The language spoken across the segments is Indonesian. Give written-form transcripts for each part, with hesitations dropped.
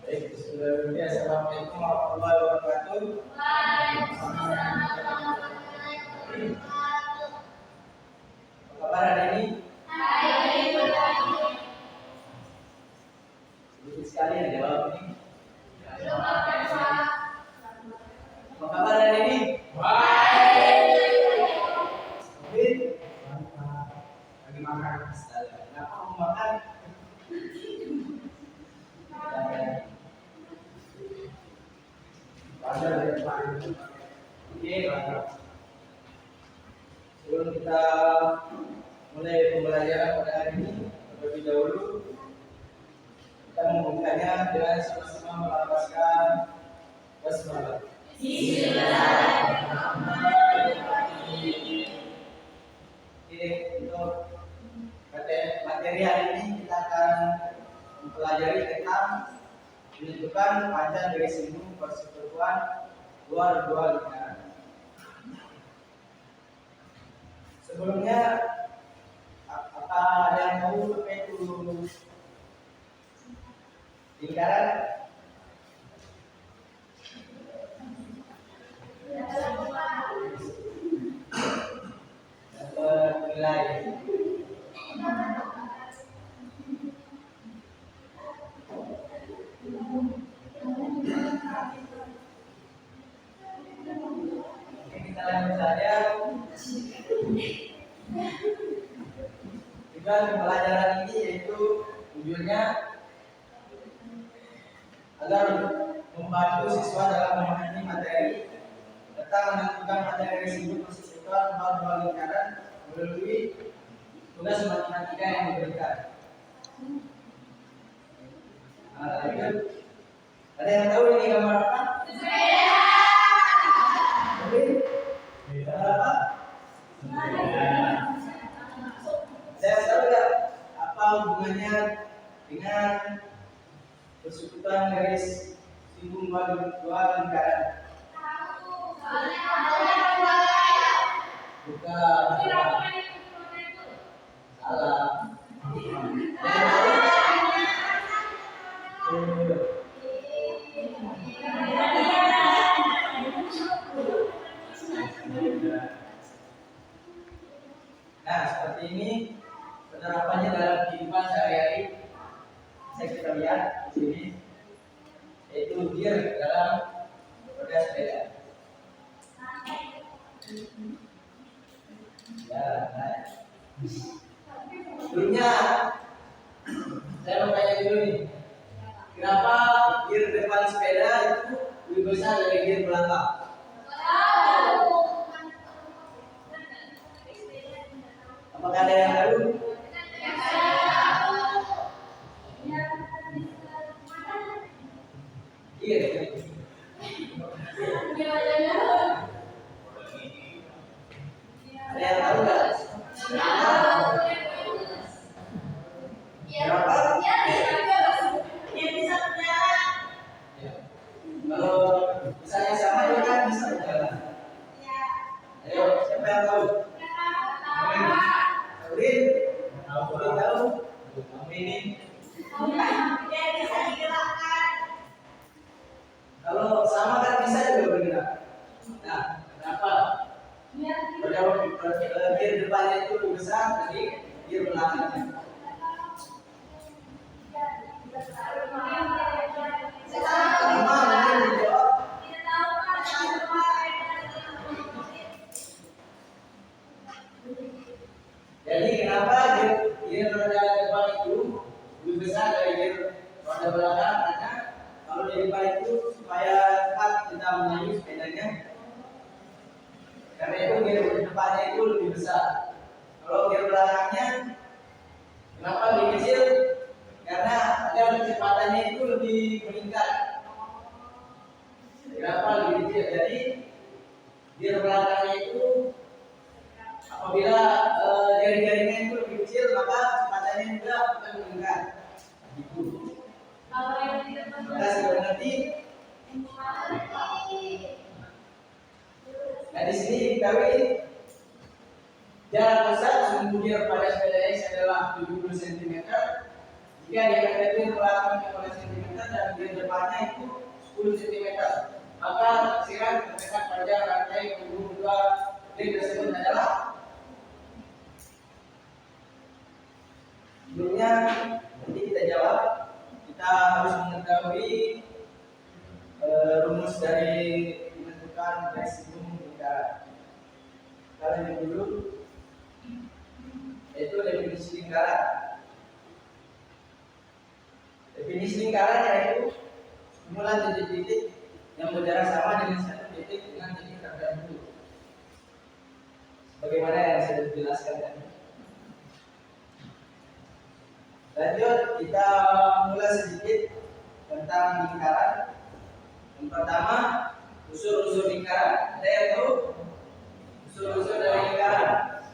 Baik, bismillahirrahmanirrahim. Assalamualaikum warahmatullahi wabarakatuh. Apa kabar hari ini? Sedikit sekali yang jawab ini. Apa kabar hari ini? Mungkin lagi makan. Kenapa mau makan? Oke, mantap. Sebelum kita mulai pembelajaran pada hari ini, terlebih dahulu kita membukanya dengan sama-sama melafazkan basmalah. Oke, untuk materi hari ini kita akan mempelajari tentang menentukan panjang dari singgung persekutuan luar dua lingkaran. Sebelumnya, apa ada yang tahu apa itu lingkaran? Nilai. Kita lanjut saja. Tujuan pembelajaran ini yaitu tujuannya agar membantu siswa dalam memahami materi tentang menentukan materi singgung persekutuan luar dua lingkaran melalui tugas matematika yang diberikan. Ada yang tahu ini gambar apa? Saya tahu nggak apa hubungannya dengan persekutuan garis singgung dua lingkaran? Bukan. Salah. Nah, seperti ini penerapannya dalam kehidupan sehari-hari. Saya kita lihat di sini, yaitu gear dalam roda sepeda. Ya, nah. Sebelumnya saya mau tanya dulu nih, kenapa gear depan sepeda itu lebih besar dari gear belakang? Apakah ada yang tahu? Iya. Ada yang tahu nggak? Kenapa? Kalau misalnya sama itu kan bisa berjalan. Ayo, siapa yang tahu? Aurin? Aurin tahu? Amin. Kalau sama kan bisa juga bergerak. Nah, kenapa? Pada gear depannya itu lebih besar dari gear belakangnya. Jadi kenapa gear roda depan itu lebih besar dari gear roda belakang? Karena kalau di depan itu supaya tetap kita mengayuh sepedanya. Karena itu gear depannya itu lebih besar. Kalau gear belakangnya, kenapa lebih kecil? Karena dia kecepatannya itu lebih meningkat. Kenapa lebih kecil? Jadi gear belakangnya itu apabila jari-jarinya itu lebih kecil, maka kecepatannya juga akan meningkat. Itu. Kita sudah mengerti. Nah, di sini diketahui jarak pusat sumbu gear pada sepeda X adalah 70 cm. Jika diameter belakang 15 cm, dan di depannya itu 10 cm. Maka taksiran terdekat pada rantai penghubung dua link tersebut adalah sebelumnya nanti kita jawab, kita harus mengetahui rumus dari menentukan garis hubung lingkaran. Kita lanjut dulu, yaitu definisi lingkaran. Definisi lingkaran yaitu kumpulan titik-titik yang berjarak sama dengan satu titik dengan titik tertentu. Bagaimana yang saya jelaskan tadi. Lanjut, kita mulai sedikit tentang lingkaran. Yang pertama, unsur-unsur lingkaran. Ada yang tahu unsur-unsur dari lingkaran?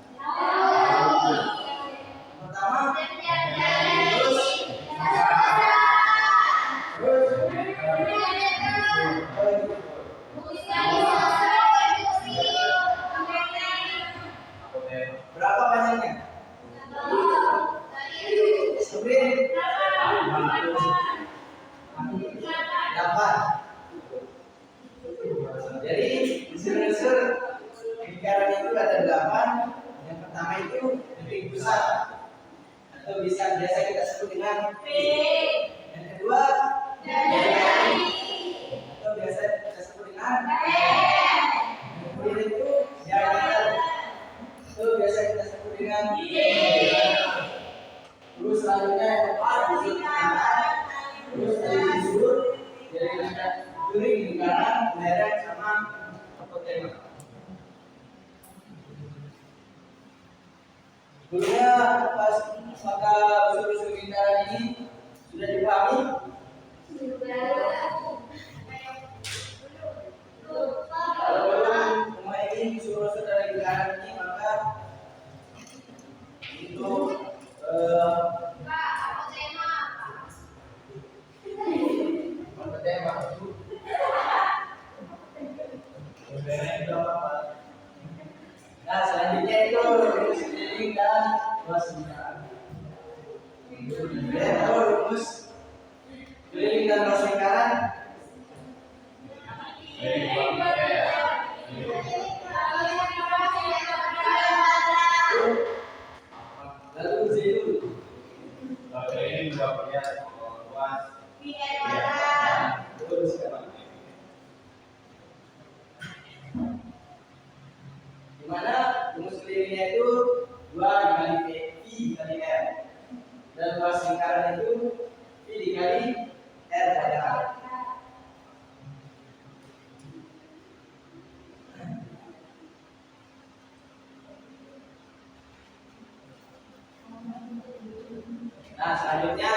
Pertama, berapa banyaknya? 8. Jadi unsur-unsur lingkaran itu ada 8. Yang pertama itu titik pusat atau biasa kita sebut dengan P. Yang kedua jari atau biasa kita sebut dengan M. Kemudian itu diameter itu biasa kita sebut dengan I. Terus selanjutnya yang keempat unsur lingkaran. Terus dari unsur dari lingkaran, lereng sama apotema. Sebelumnya pas maka unsur-unsur lingkaran ini sudah dipahami? Kalau belum memahami unsur-unsur dari lingkaran ini, maka itu nah, selanjutnya itu rumus sendiri dan luas lingkaran. Ya, tahu rumus keliling dan luas lingkaran? Lalu zero. Ini luas. Terus sekarang. Dimana rumus kelilingnya itu 2 dikali P dikali R, dan luas lingkaran itu P dikali R pada R. Nah, selanjutnya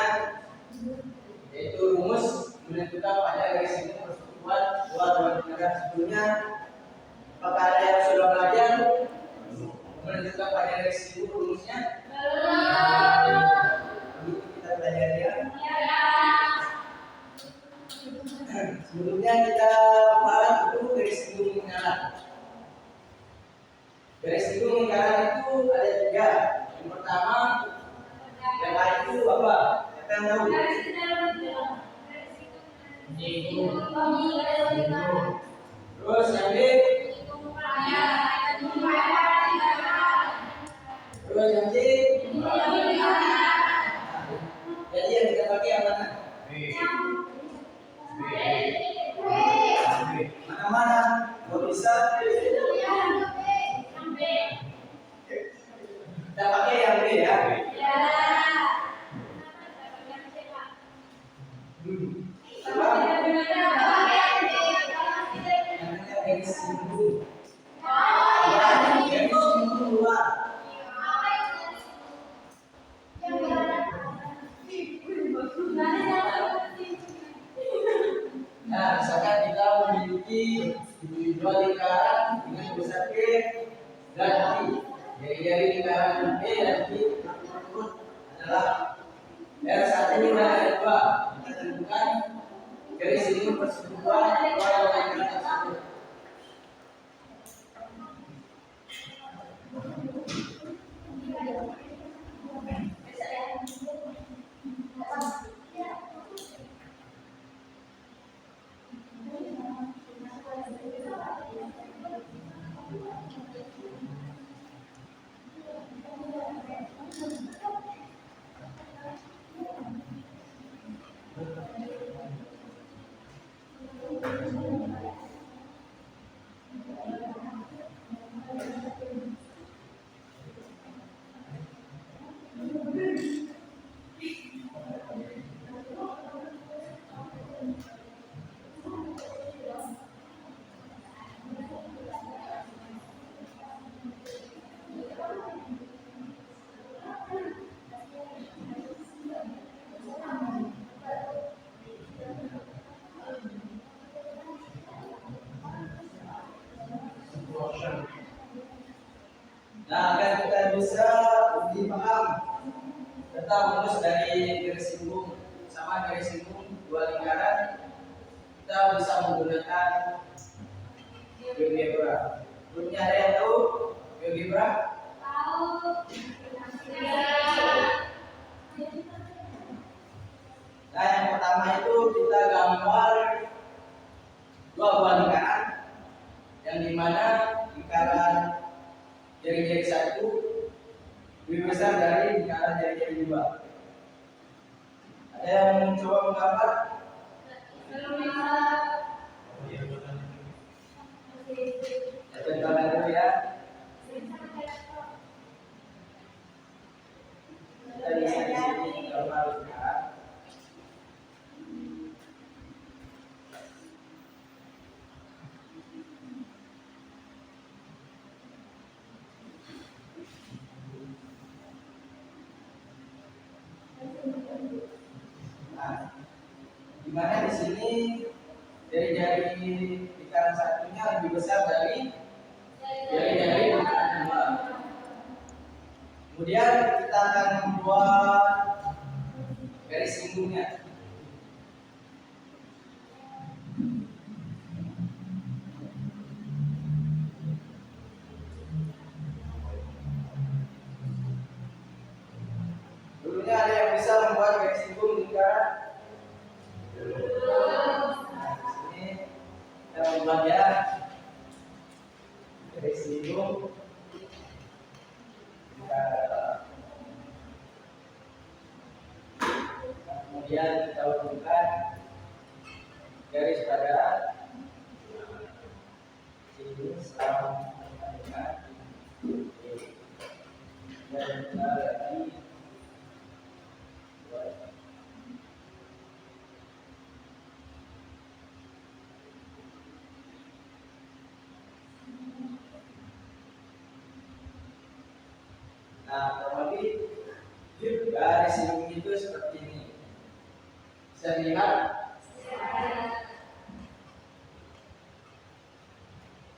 yaitu rumus menentukan pada garis hubung persekutuan dua lingkaran. Sebelumnya apakah ada yang sudah belajar menentukan pada garis hubung rumusnya? Begitu kita belajar ya. Sebelumnya kita bahas dulu garis hubung lingkaran. Garis hubung lingkaran itu ada 3. Yang pertama, yang lain itu apa? Kita yang tahu. Terus yang B. Terus yang C. Jadi yang kita pakai yang mana? Mana-mana? Kalau bisa kita pakai yang B ya. Nah, misalkan kita memiliki 2 lingkaran dengan besar P dan P. Jari-jari lingkaran P dan P adalah R1 dan R2. Kita tentukan garis hubung persekutuan dua lingkaran tersebut. sama garis lingkung dua lingkaran, kita bisa menggunakan GeoGebra. Belumnya ada yang tahu GeoGebra? Tahu. Nah, yang pertama itu kita gambar dua buah lingkaran, yang dimana lingkaran jari-jari satu lebih besar dari lingkaran jari-jari dua. Ada yang mencoba menggambar? Contohnya dulu ya. Kita bisa di sini gambar lingkaran. Nah, dimana di sini jari-jari lingkaran satunya lebih besar dari jari-jari lingkaran dua. Kemudian kita akan membuat garis linggungnya. Dulunya ada yang bisa membuat garis lingkung lingkaran? Nah, di sini kita membuat ya garis lingkung lingkaran. Kemudian kita hubungkan garis pada sini sama dengan dan kita lagi. Nah, kurang lebih garis lingkung itu seperti ini. Bisa dilihat?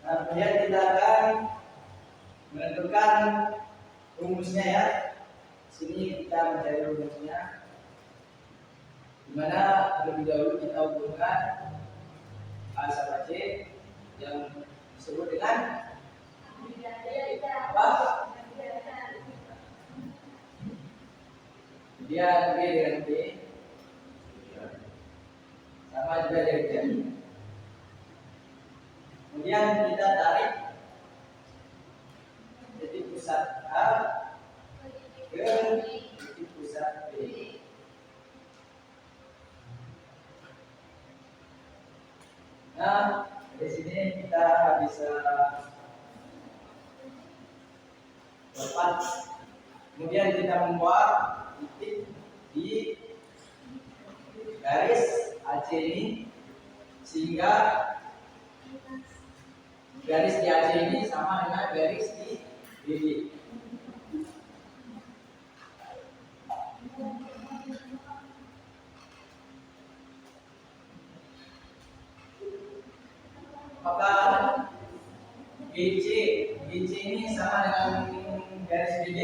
Nah, kemudian kita akan menentukan rumusnya ya. Sini kita mencari rumusnya. Dimana lebih dahulu kita hubungkan A sama C yang disebut dengan apa? Dia B dengan B sama juga dari jari. Kemudian kita tarik titik pusat A ke titik pusat B. Nah, dari sini kita bisa lepas. Kemudian kita membuat titik di garis AC ini sehingga garis di AC ini sama dengan garis di BD. Maka GC ini sama dengan garis BD.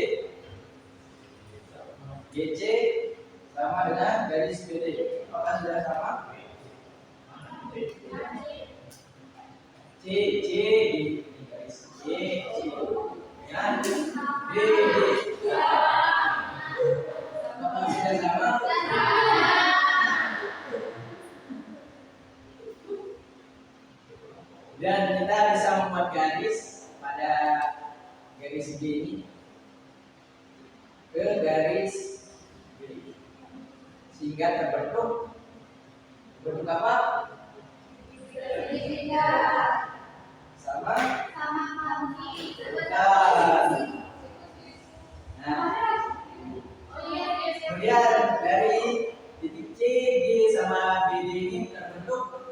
GC sama dengan garis BD. Apakah sudah sama? C di garis C dengan BD. Apakah sudah sama? Dan kita bisa membuat garis pada garis B ini ke garis B sehingga terbentuk apa? Sama? Nah, kemudian dari titik C, G sama BD ini terbentuk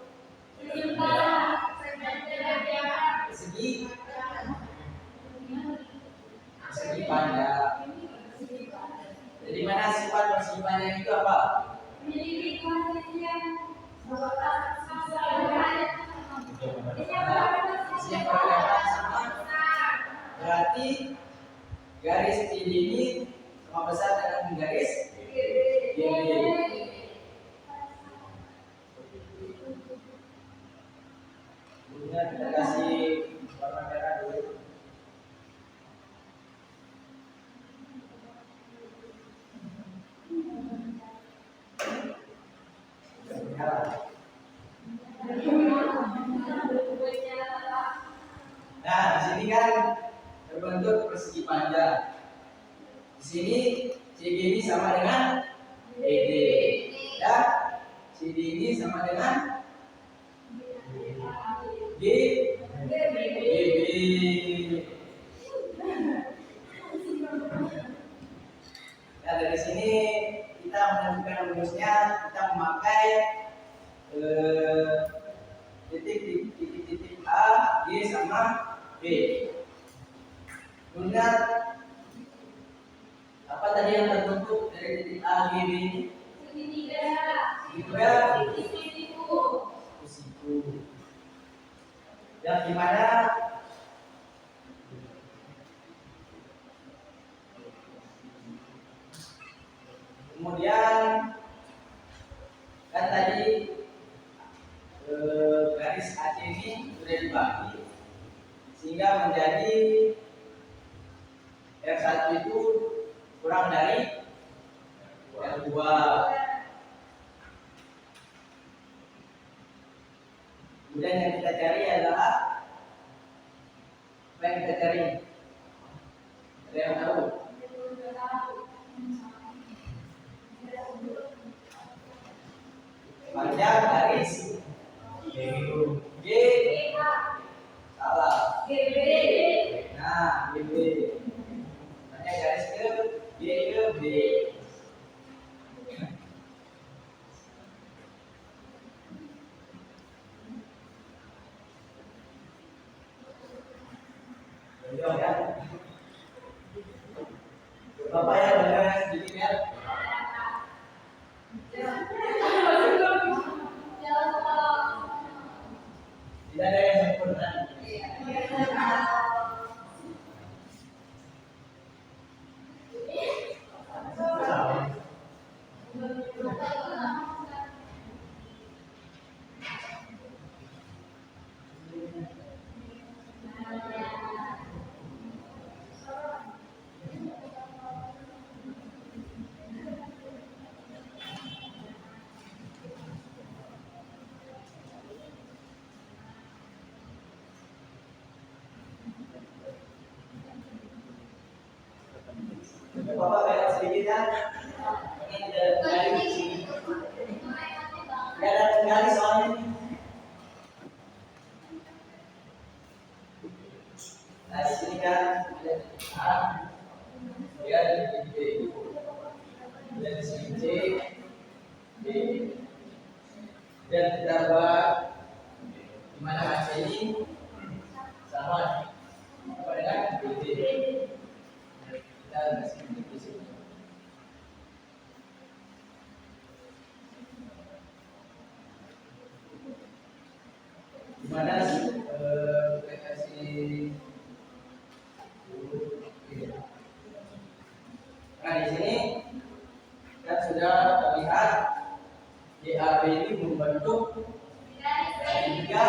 segi pandang. Jadi mana sifat persegi pandang itu apa? Yang berkaitan sama, berarti garis CD ini sama besar dengan garis GB. CD ini sama dengan GB. Nah, dari sini kita menentukan rumusnya, kita memakai titik A, G sama B. Kemudian apa tadi yang terbentuk dari titik A, G, B ini? Segitiga siku. Yang dimana kemudian kan tadi garis AC ini sudah dibagi sehingga menjadi R1 itu kurang dari R2. Kemudian yang kita cari adalah apa yang kita cari? Ada yang tahu? Panjang garis G. Salah. GB. Nah, GB. Panjang garis ke G ke B. Jauh ya. Bapak ya, dengar sedikit ya. Tidak ada yang sempurna. Bapak bayar sedikit ya. Ini tidak kembali di sini. Tidak ada kembali soalnya. Nah di sini kan ada A, dia di B, dan di sini C, B. Dan kita buat di mana AC ini sama dengan BD. Kita kasih di sini. Di mana kita kasih. Nah di sini kan sudah terlihat DAB ini membentuk tiga.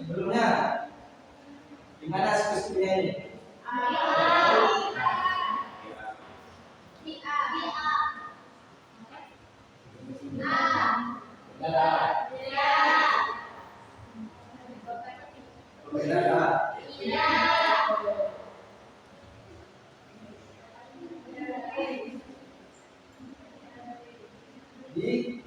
Sebelumnya di mana sekutunya ini? Di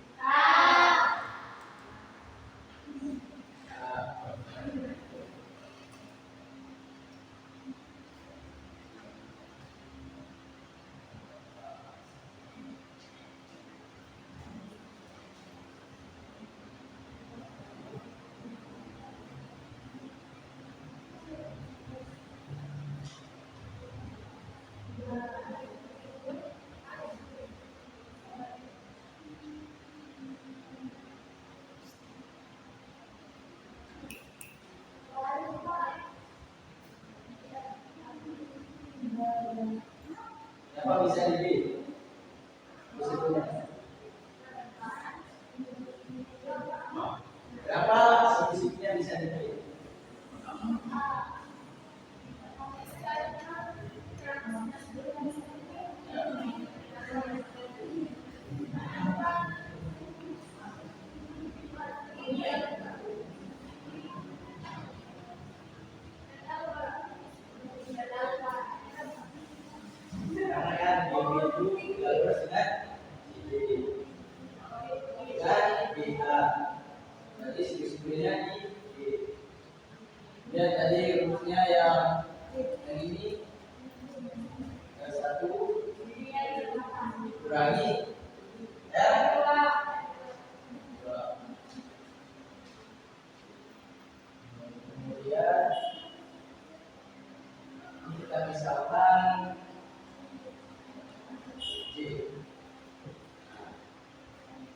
apa bisa di B? Berapa sisi-sisinya bisa di B? Lihat tadi rumusnya yang ini yang satu kurangi dua. Kemudian kita misalkan J.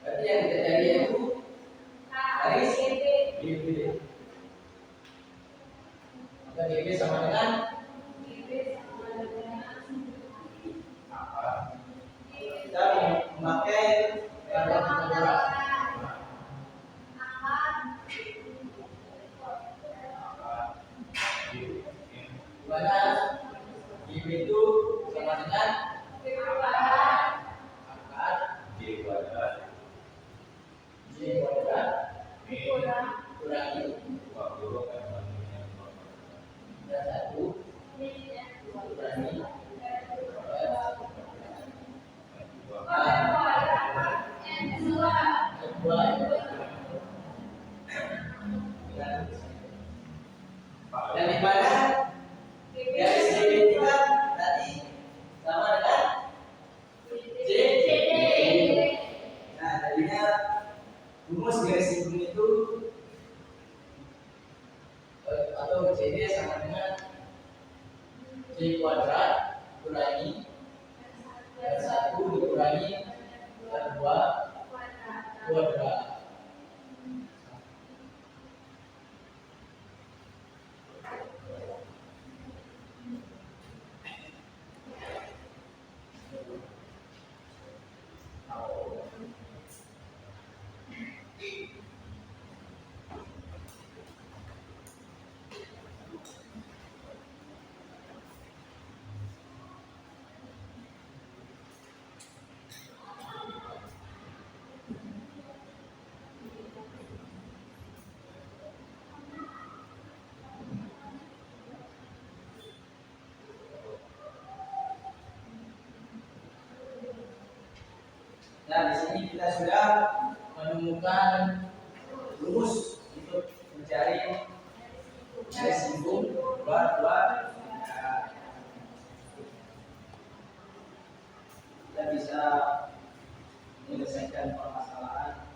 Berarti yang kita cari itu garis GB. Maka GB sama dengan apa? Kita memakai teori Pythagoras. Dimana GB itu sama dengan akar J kuadrat kurangi dan satu kurangi dan di mana garis JB kita tadi sama dengan JD. Nah, jadinya rumus garis simbol itu atau JD sama dengan J kuadrat kurangi dan satu dikurangi dan dua kuadrat. Nah, di sini kita sudah menemukan rumus untuk mencari garis simbol dua. Kita bisa menyelesaikan permasalahan.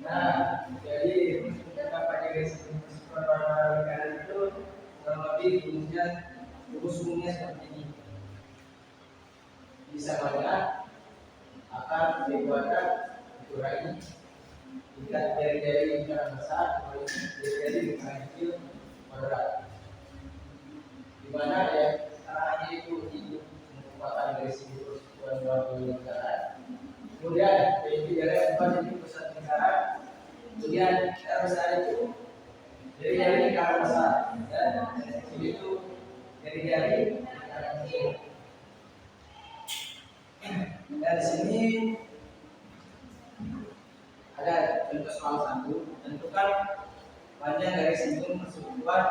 Nah, jadi kita pakai garis perparahan itu kurang lebih rumusnya seperti ini. Bisa mana akar J kuadrat dikurangi tingkat dari lingkaran besar dari lingkaran kecil kuadrat. Di mana ya caranya itu merupakan garis simbol dua lingkaran. Kemudian dari 4 jadi pusat lingkaran. Kemudian R besar itu Jadi jari ini kakak besar dan sini itu jari-jari. Dan di sini ada contoh soal 1. Tentukan panjang garis lingkung persekutuan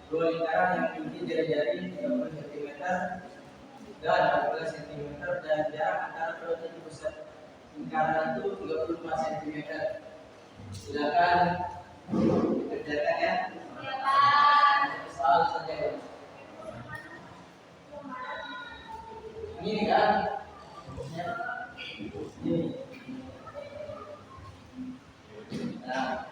dua lingkaran yang memiliki jari-jari 30 cm dan 14 cm dan jarak antara kedua titik pusat lingkaran itu 35 cm. Silakan dikerjakan ya. Soal saja. Ini kan ini. Nah.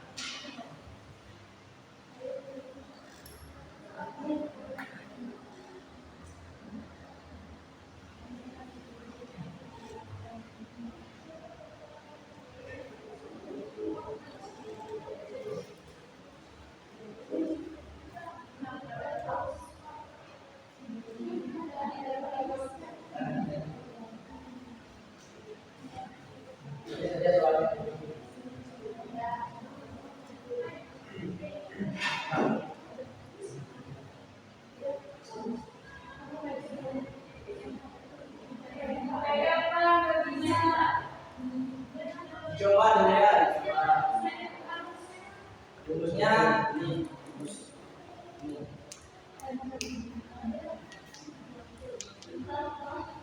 Coba dulu ya, rumusnya ini.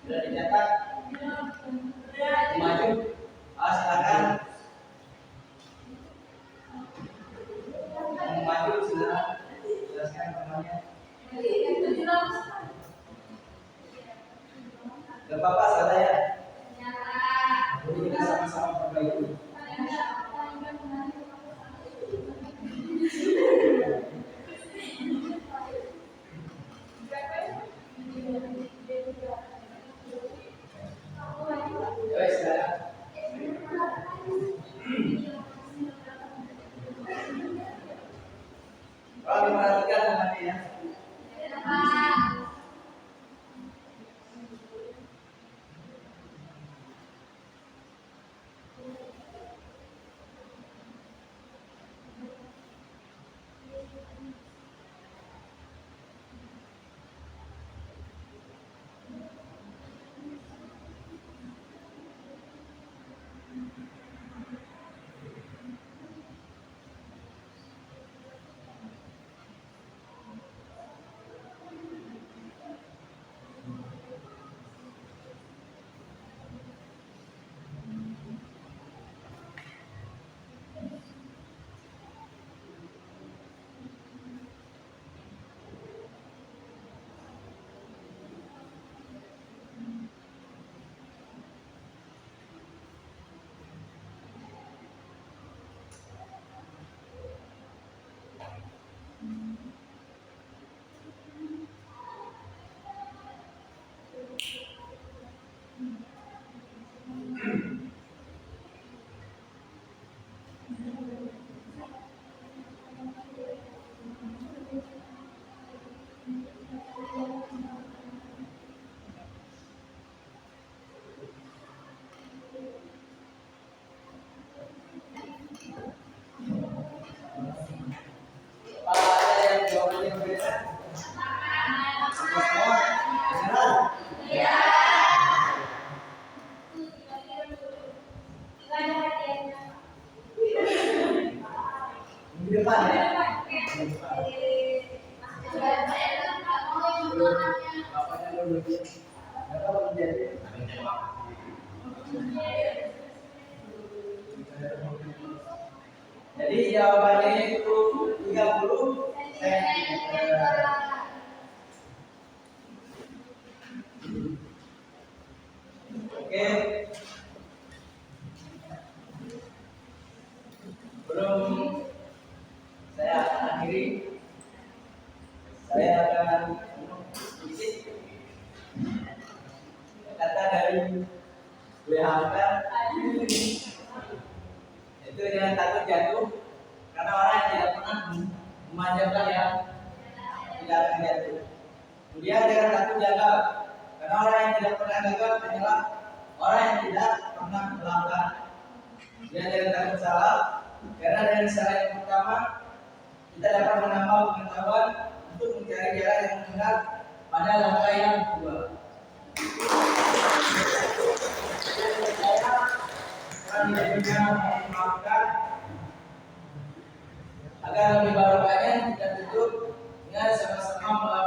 Sudah dicatat? Maju. Silakan. Yang maju silakan. Jelaskan namanya. Gak apa-apa, salah ya. Jadi kita sama-sama perbaiki. Kalau diperhatikan namanya ya. Jadi jawabannya itu 30 cm. Oke. Belum saya akan akhiri. Saya akan sedikit kata dari WHK. Itu jangan takut jatuh, karena orang yang tidak pernah memanjatkan ya tidak akan jatuh. Kemudian jangan takut gagal, karena orang yang tidak pernah gagal hanyalah orang yang tidak pernah melangkah. Dan jangan takut salah, karena dari salah yang pertama kita dapat menambah pengetahuan untuk mencari jalan yang benar pada langkah yang kedua. Saya tidak memaafkan agar lebih barokahnya kita tutup dengan sama-sama